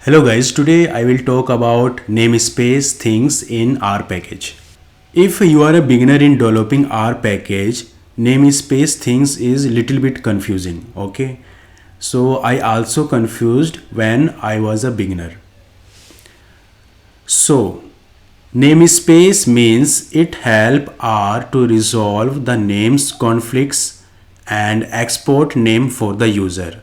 Hello guys, today I will talk about namespace things in R package. If you are a beginner in developing R package, namespace things is little bit confusing, okay? So I also confused when I was a beginner. So namespace means it help R to resolve the names conflicts and export name for the user.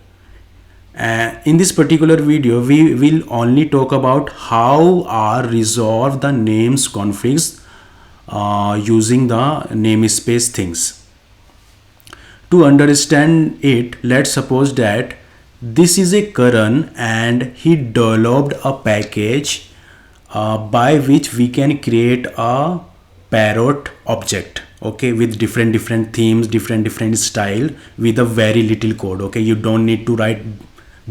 In this particular video, we will only talk about how R resolve the names conflicts using the namespace things. To understand it, let's suppose that this is a Karan and he developed a package by which we can create a parrot object, okay, with different themes, different style, with a very little code. Okay, you don't need to write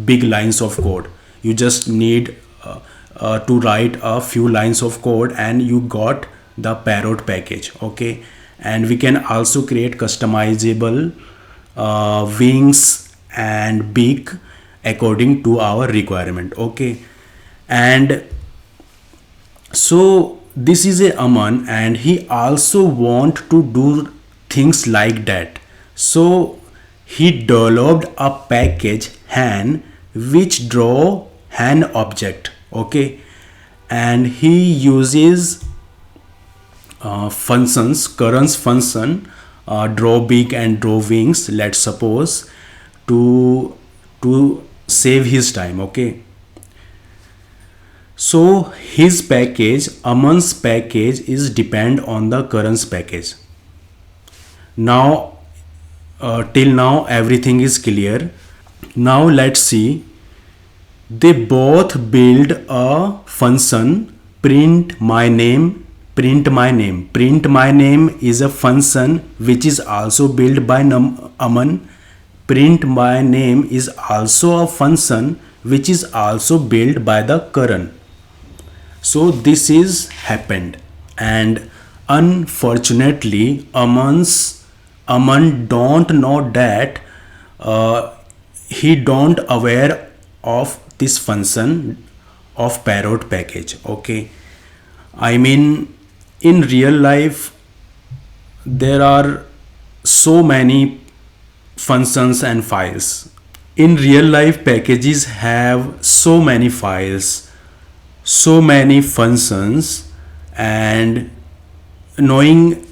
big lines of code. You just need to write a few lines of code and you got the parrot package. Okay, and we can also create customizable wings and beak according to our requirement. Okay, and so this is a Aman and he also want to do things like that. So he developed a package Han which draw Han object. Okay, and he uses functions, Karan's function, draw beak and draw wings, let's suppose, to save his time. Okay, so his package, Aman's package, is depend on the Karan's package. Now till now everything is clear. Now let's see, they both build a function print my name. Print my name is a function which is also built by Aman. Print my name is also a function which is also built by the Karan. So this is happened, and unfortunately Aman don't know that he don't aware of this function of parrot package. Okay, I mean, in real life there are so many functions and files. In real life, packages have so many files, so many functions, and knowing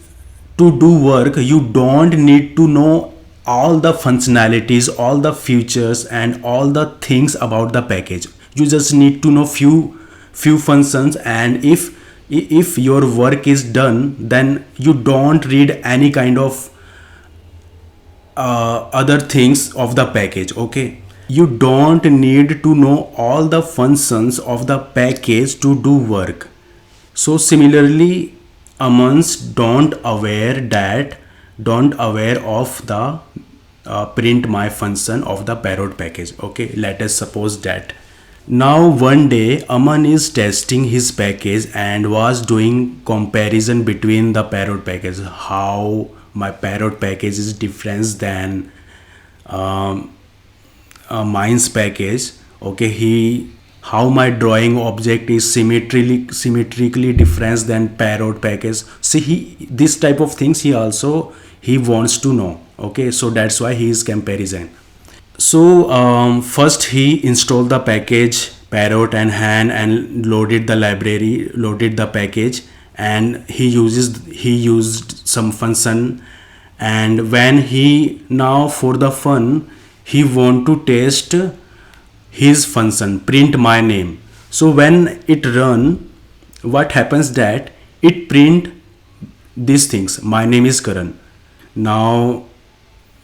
to do work, you don't need to know all the functionalities, all the features and all the things about the package. You just need to know few functions, and if your work is done, then you don't read any kind of other things of the package. Okay, you don't need to know all the functions of the package to do work. So similarly, Amans don't aware of the print my function of the parrot package. Okay, let us suppose that now one day Aman is testing his package and was doing comparison between the parrot package, how my parrot package is different than mine's package. Okay, he how my drawing object is symmetrically different than parrot package. See, he this type of things he wants to know. Okay, so that's why he is comparison. So first he installed the package parrot and Han and loaded the library, loaded the package, and he used some function. And when he now for the fun he want to test his function print my name. So when it run, what happens that it print these things, my name is Karan. Now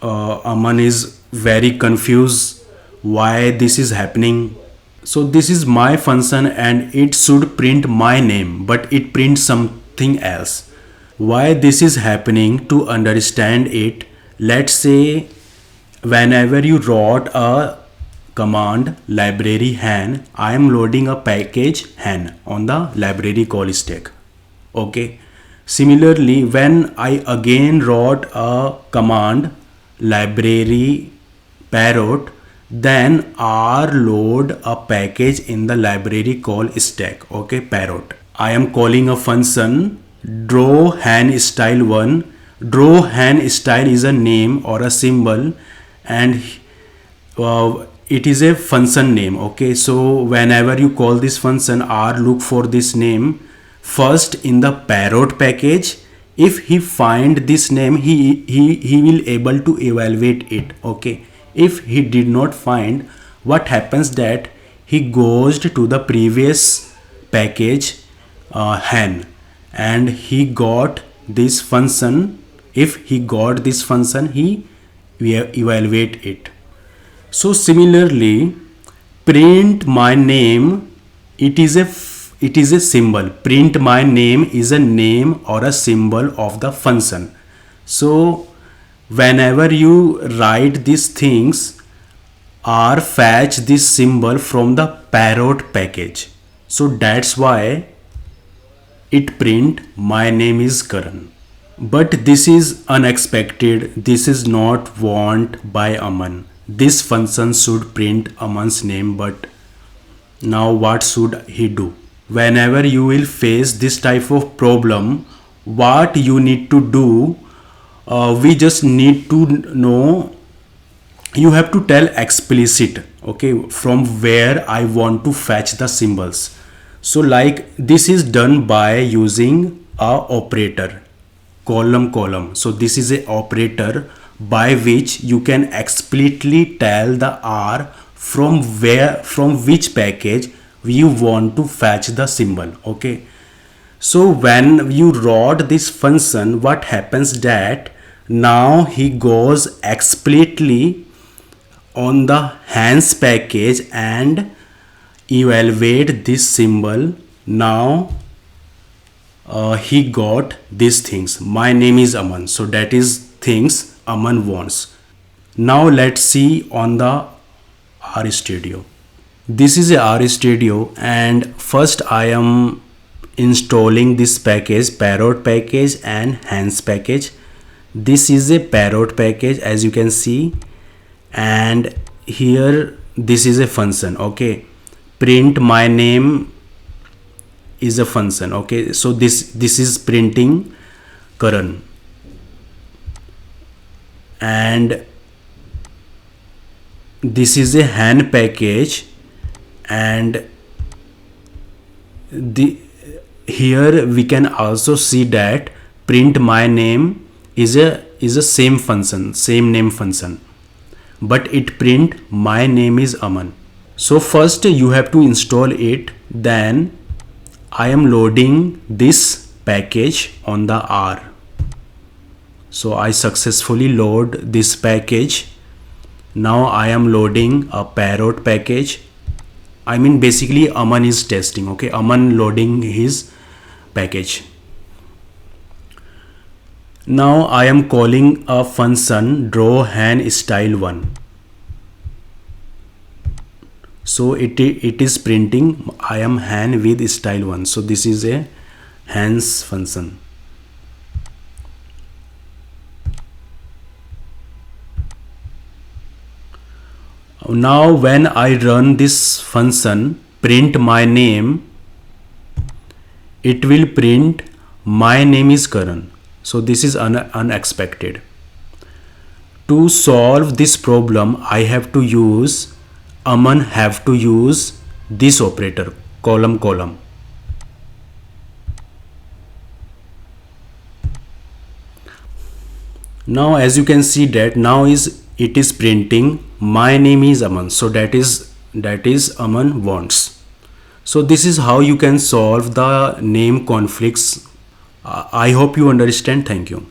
Aman is very confused why this is happening. So this is my function and it should print my name, but it prints something else. Why this is happening? To understand it, let's say whenever you wrote a command library Han, I am loading a package Han on the library call stack. Okay, similarly when I again wrote a command library parrot, then R load a package in the library called stack, okay, parrot. I am calling a function draw hand style 1. Draw hand style is a name or a symbol, and it is a function name, okay. So whenever you call this function, R look for this name first in the parrot package. If he find this name, he will able to evaluate it, okay. If he did not find, what happens that he goes to the previous package hen, and he got this function. If he got this function, he evaluate it. So similarly, print my name, it is a symbol. Print my name is a name or a symbol of the function. So whenever you write these things, or fetch this symbol from the parrot package, so that's why it print my name is Karan. But this is unexpected. This is not want by Aman. This function should print Aman's name, but now what should he do? Whenever you will face this type of problem, what you need to do, we just need to know, you have to tell explicit, okay, from where I want to fetch the symbols. So like this is done by using a operator, column. So this is a operator by which you can explicitly tell the R from which package you want to fetch the symbol, okay. So when you wrote this function, what happens that now he goes explicitly on the hands package and evaluate this symbol. Now he got these things. My name is Aman. So that is things Aman wants. Now let's see on the RStudio. This is a RStudio, and first I am installing this package, parrot package and hands package. This is a parrot package, as you can see, and here this is a function, okay. Print my name is a function, okay. So this is printing Karan, and this is a hand package, and here we can also see that print my name is a same function, same name function, but it print my name is Aman. So first you have to install it, then I am loading this package on the R. So I successfully load this package. Now I am loading a parrot package. I mean basically Aman is testing, okay. Aman loading his package. Now I am calling a function draw hand style 1. So it is printing I am hand with style 1. So this is a hands function. Now when I run this function print my name, it will print my name is Karan. So this is unexpected. To solve this problem, I have to use Aman have to use this operator, column. Now as you can see that now it is printing my name is Aman. So that is Aman wants. So this is how you can solve the name conflicts. I hope you understand. Thank you.